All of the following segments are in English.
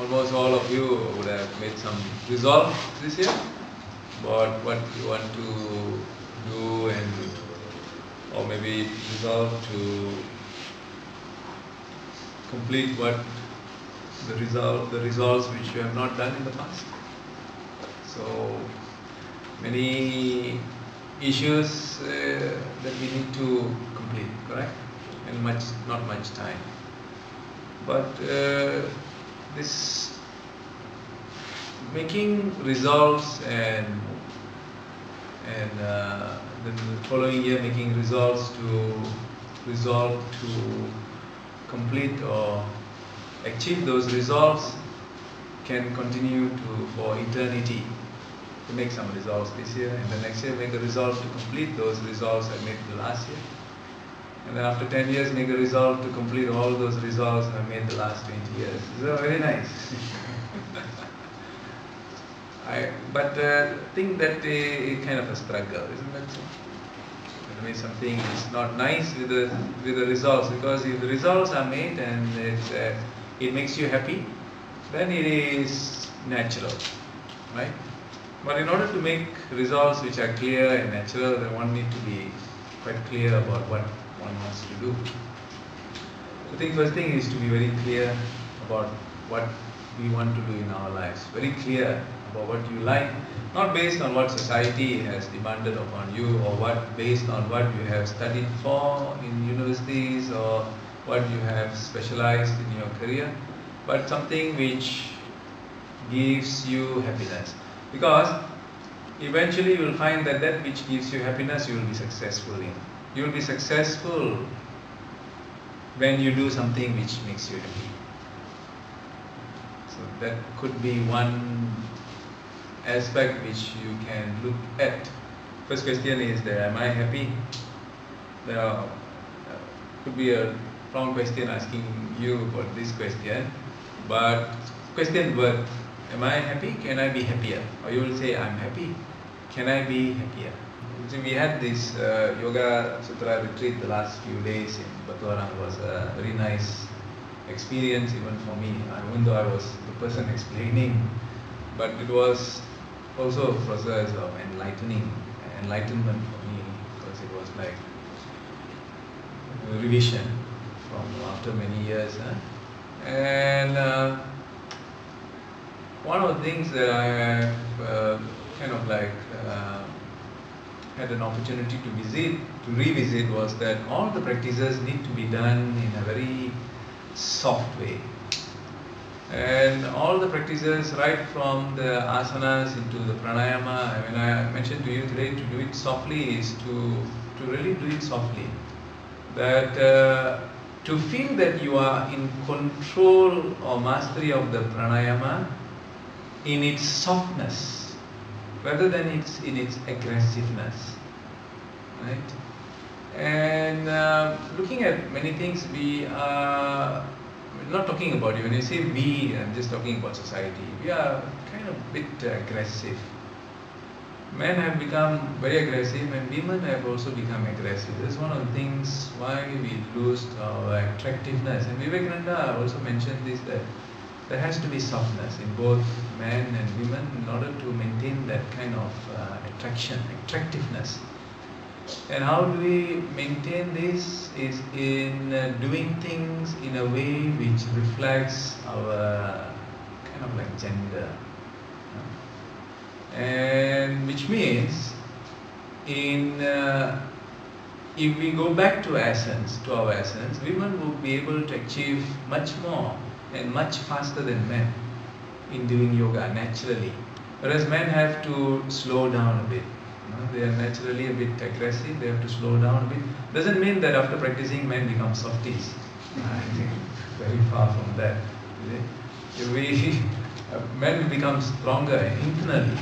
almost all of you would have made some resolve this year about what you want to do, and or maybe resolve to complete what the resolves which you have not done in the past. So many issues that we need to complete, correct? And not much time. But this making resolves and the following year making resolve to complete or achieve those resolves can continue for eternity. To make some resolves this year, and the next year make a resolve to complete those resolves I made the last year. And then after 10 years make a resolve to complete all those resolves I made the last 20 years. So very nice. But I think that is kind of a struggle, isn't that so? I mean, something is not nice with the results, because if the results are made and it makes you happy, then it is natural, right? But in order to make results which are clear and natural, then one needs to be quite clear about what one wants to do. I think first thing is to be very clear about what we want to do in our lives. Very clear about what you like, not based on what society has demanded upon you, or based on what you have studied for in universities, or what you have specialized in your career, but something which gives you happiness. Because eventually you will find that which gives you happiness you will be successful in. You will be successful when you do something which makes you happy. So that could be one aspect which you can look at. First question is that, am I happy? There could be a wrong question asking you about this question, but question word, am I happy? Can I be happier? Or you will say, I'm happy. Can I be happier? So we had this Yoga Sutra retreat the last few days in Batuaran. It was a very nice experience even for me, even though I was the person explaining. But it was also a process of enlightenment for me, because it was like a revision from after many years. And one of the things that I have had an opportunity to revisit was that all the practices need to be done in a very soft way. And all the practices, right from the asanas into the pranayama, when I mentioned to you today to do it softly, is to really do it softly. That to feel that you are in control or mastery of the pranayama in its softness, rather than in its aggressiveness, right? And looking at many things, we are not talking about you. When you say we, I'm just talking about society. We are kind of a bit aggressive. Men have become very aggressive, and women have also become aggressive. That's one of the things why we lose our attractiveness. And Vivekananda also mentioned this, that there has to be softness in both men and women in order to maintain that kind of attractiveness. And how do we maintain this? Is in doing things in a way which reflects our kind of like gender. And which means, if we go back to our essence, women will be able to achieve much more and much faster than men in doing yoga naturally. Whereas men have to slow down a bit. They are naturally a bit aggressive, they have to slow down a bit. Doesn't mean that after practicing men become softies. I think very far from that. Men will become stronger internally.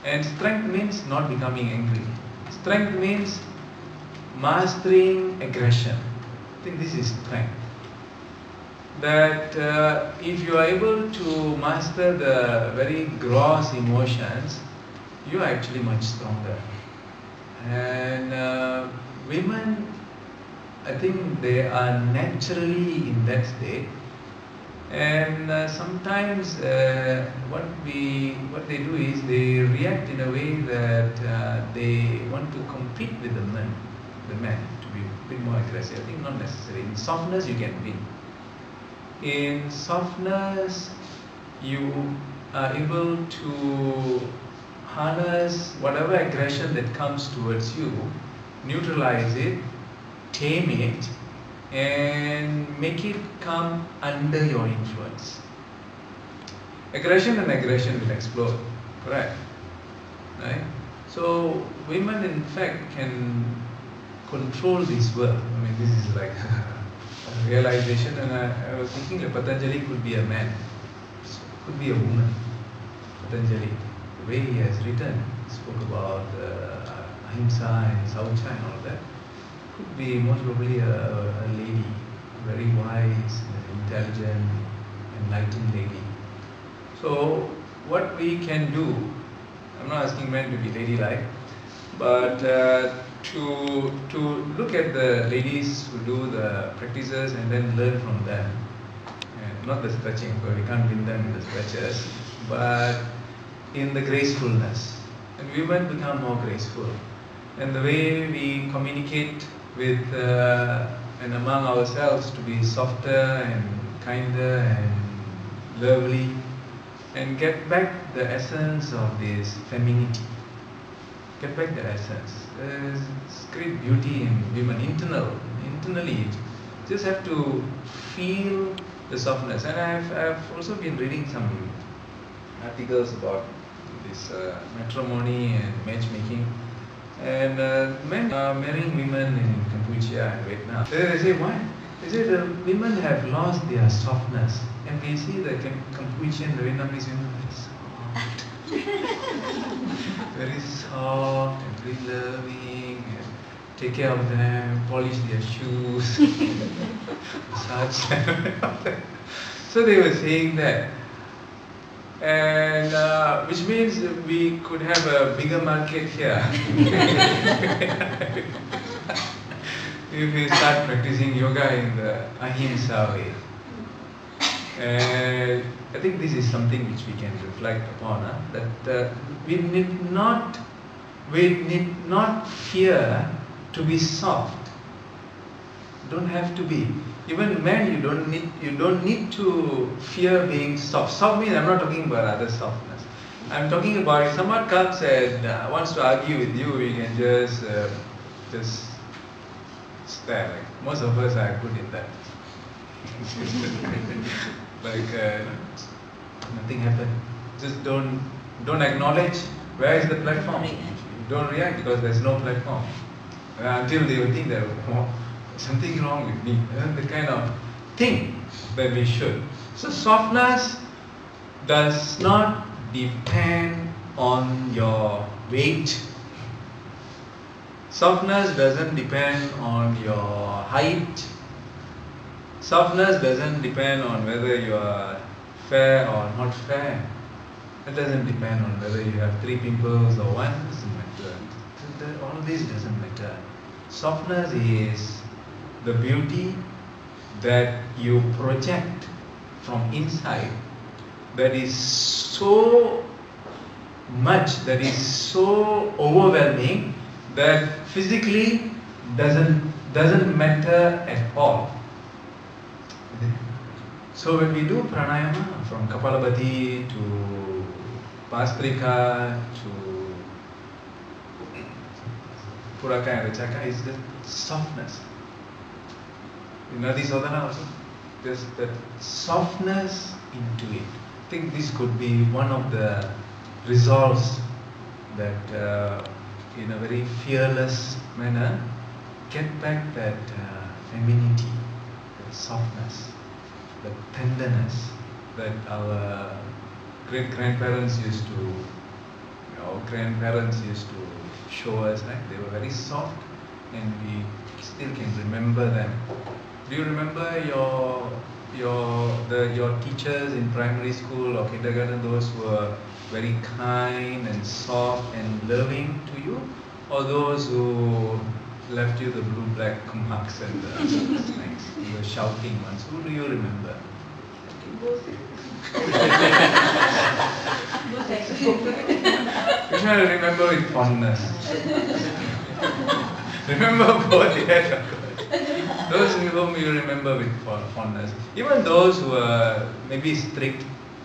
And strength means not becoming angry. Strength means mastering aggression. I think this is strength. That if you are able to master the very gross emotions, you are actually much stronger. And women, I think they are naturally in that state, And sometimes what they do is they react in a way that they want to compete with the men to be a bit more aggressive. I think not necessary. In softness, you can win. In softness, you are able to harness whatever aggression that comes towards you, neutralize it, tame it, and make it come under your influence. Aggression and aggression will explode, correct? Right? So women in fact can control this world. I mean, this is like a realization, and I was thinking that Patanjali could be a man, could be a woman. Patanjali, the way he has written, spoke about ahimsa and saucha and all that, could be most probably a lady, very wise, intelligent, enlightened lady. So what we can do, I'm not asking men to be ladylike, but to look at the ladies who do the practices and then learn from them. And not the stretching, because we can't win them in the stretches, but in the gracefulness. And women become more graceful. And the way we communicate with and among ourselves to be softer and kinder and lovely, and get back the essence of this femininity. Get back the essence. There's great beauty in women, internally. You just have to feel the softness. And I've also been reading some articles about this matrimony and matchmaking. And men are marrying women in Cambodia and Vietnam. They say, why? They say the women have lost their softness. And we see the Cambodian, the Vietnamese women very soft and very loving, and take care of them, polish their shoes, massage them. So they were saying that. And which means we could have a bigger market here if we start practicing yoga in the ahimsa way. And I think this is something which we can reflect upon, that we need not fear to be soft. Don't have to be. Even men, you don't need to fear being soft. Soft means I'm not talking about other softness. I'm talking about if someone comes and wants to argue with you, you can just stare. Like most of us are good in that. Like nothing happened. Just don't acknowledge where is the platform. Don't react because there's no platform. Until they will think that something wrong with me. The kind of thing that we should. So softness does not depend on your weight. Softness doesn't depend on your height. Softness doesn't depend on whether you are fair or not fair. It doesn't depend on whether you have 3 pimples or 1. It doesn't matter. All this doesn't matter. Softness is the beauty that you project from inside, that is so much, that is so overwhelming, that physically doesn't matter at all. So when we do pranayama, from Kapalabhati to Bhastrika to Puraka and Rachaka, is the softness. In Nadi Sadhana also, there's that softness into it. I think this could be one of the resolves that in a very fearless manner, get back that femininity, that softness, the tenderness that our great-grandparents used to, our grandparents used to show us, right? They were very soft, and we still can remember them. Do you remember your teachers in primary school or kindergarten, those who were very kind and soft and loving to you, or those who left you the blue-black marks and the snakes? You were shouting ones. Who do you remember? You should remember with fondness. Remember both, yes, of course. Those whom you remember with fondness. Even those who are maybe strict,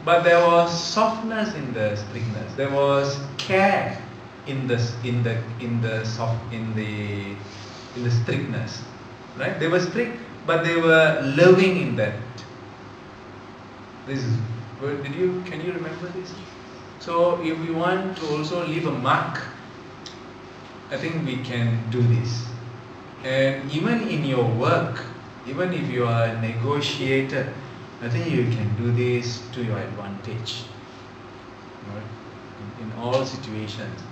but there was softness in the strictness. There was care in the strictness, right? They were strict, but they were loving in that. This is. Can you remember this? So if we want to also leave a mark, I think we can do this. And even in your work, even if you are a negotiator, I think you can do this to your advantage. Right? In all situations.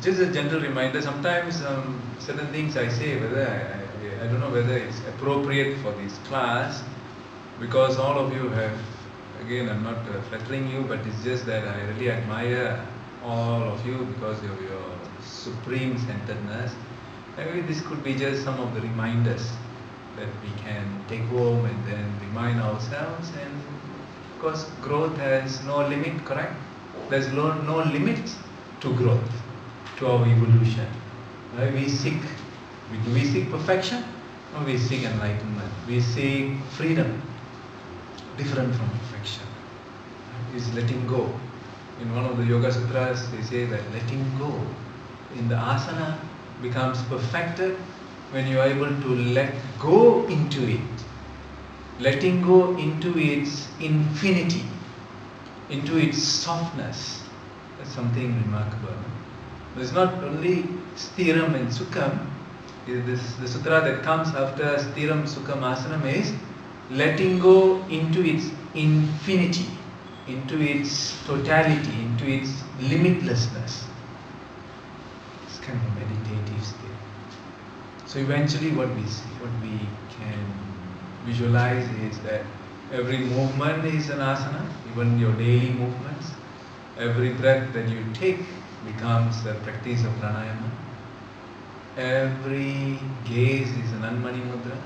Just a gentle reminder, sometimes certain things I say, whether I don't know whether it's appropriate for this class, because all of you have, again, I'm not flattering you, but it's just that I really admire all of you because of your supreme centeredness. Maybe this could be just some of the reminders that we can take home and then remind ourselves. And of course, growth has no limit, correct? There's no limits to growth, to our evolution. Right? We seek perfection, or we seek enlightenment? We seek freedom, different from perfection. Is letting go. In one of the Yoga Sutras, they say that letting go in the asana becomes perfected when you are able to let go into it. Letting go into its infinity, into its softness. That's something remarkable. There's not only Stiram and Sukham. The sutra that comes after Stiram, Sukham, Asanam is letting go into its infinity, into its totality, into its limitlessness. It's kind of a meditative state. So eventually what we can visualize is that every movement is an asana, even your daily movements. Every breath that you take becomes a practice of pranayama. Every gaze is an Anmani Mudra.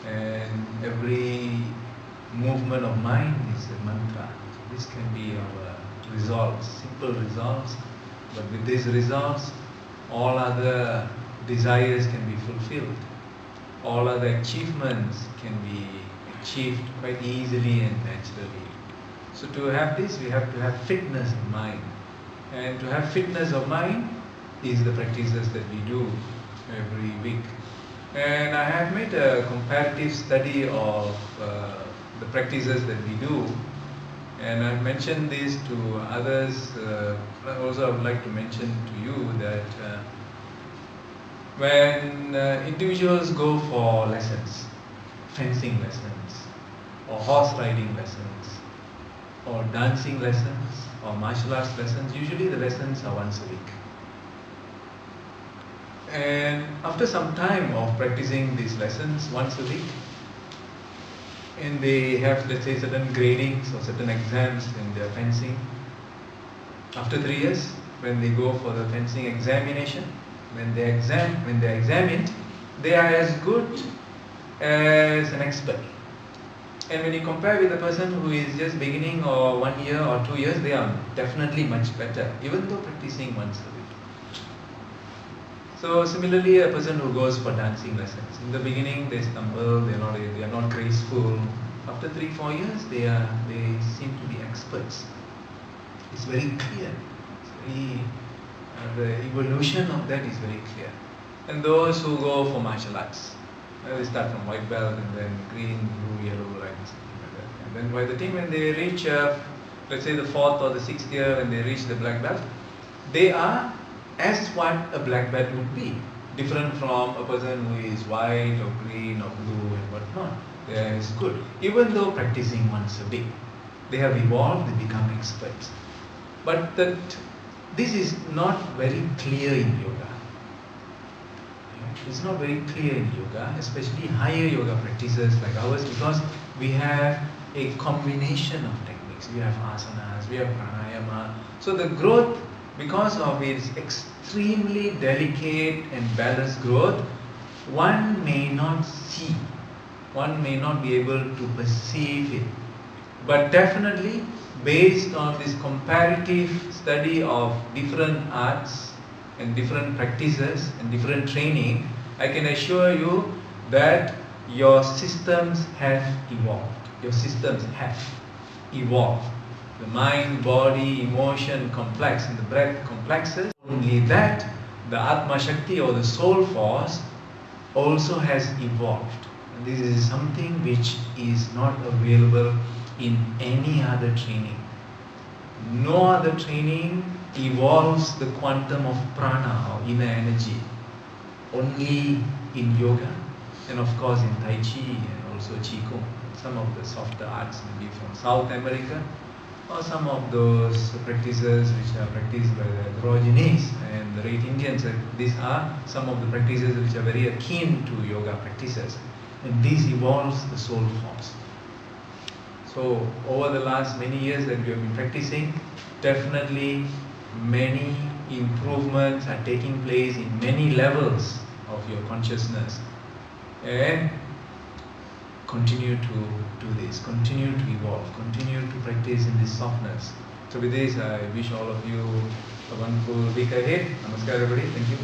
And every movement of mind is a mantra. This can be our results, simple results. But with these results, all other desires can be fulfilled. All other achievements can be achieved quite easily and naturally. So to have this, we have to have fitness of mind. And to have fitness of mind is the practices that we do every week. And I have made a comparative study of the practices that we do. And I've mentioned this to others. Also, I would like to mention to you that when individuals go for lessons, fencing lessons, or horse riding lessons, or dancing lessons, or martial arts lessons, usually the lessons are once a week. And after some time of practicing these lessons once a week, and they have, let's say, certain gradings or certain exams in their fencing. After 3 years, when they go for the fencing examination, when they are examined, they are as good as an expert. And when you compare with a person who is just beginning or 1 year or 2 years, they are definitely much better, even though practicing once a week. So similarly, a person who goes for dancing lessons, in the beginning they stumble, they are not graceful. After 3-4 years, they seem to be experts. It's very clear. The evolution of that is very clear. And those who go for martial arts, they start from white belt and then green, blue, yellow, right, something like that. And then by the time when they reach, let's say the 4th or the 6th year, when they reach the black belt, they are as what a black belt would be, different from a person who is white or green or blue and whatnot. They are as good, even though practicing once a week. They have evolved, they become experts. But this is not very clear in yoga. It's not very clear in yoga, especially higher yoga practices like ours, because we have a combination of techniques. We have asanas, we have pranayama. So the growth, because of its extremely delicate and balanced growth, one may not see one may not be able to perceive it. But definitely, based on this comparative study of different arts and different practices and different training, I can assure you that your systems have evolved. Your systems have evolved. The mind, body, emotion complex and the breath complexes. Only that, the Atma Shakti or the soul force also has evolved. And this is something which is not available in any other training. No other training evolves the quantum of prana or inner energy. Only in yoga and of course in Tai Chi and also Qigong. Some of the softer arts maybe from South America, or some of those practices which are practiced by the Aborigines and the great Indians. These are some of the practices which are very akin to yoga practices. And this evolves the soul force. So over the last many years that we have been practicing, definitely many improvements are taking place in many levels of your consciousness. And continue to do this, continue to evolve, continue to practice in this softness. So with this, I wish all of you a wonderful week ahead. Namaskar everybody, thank you.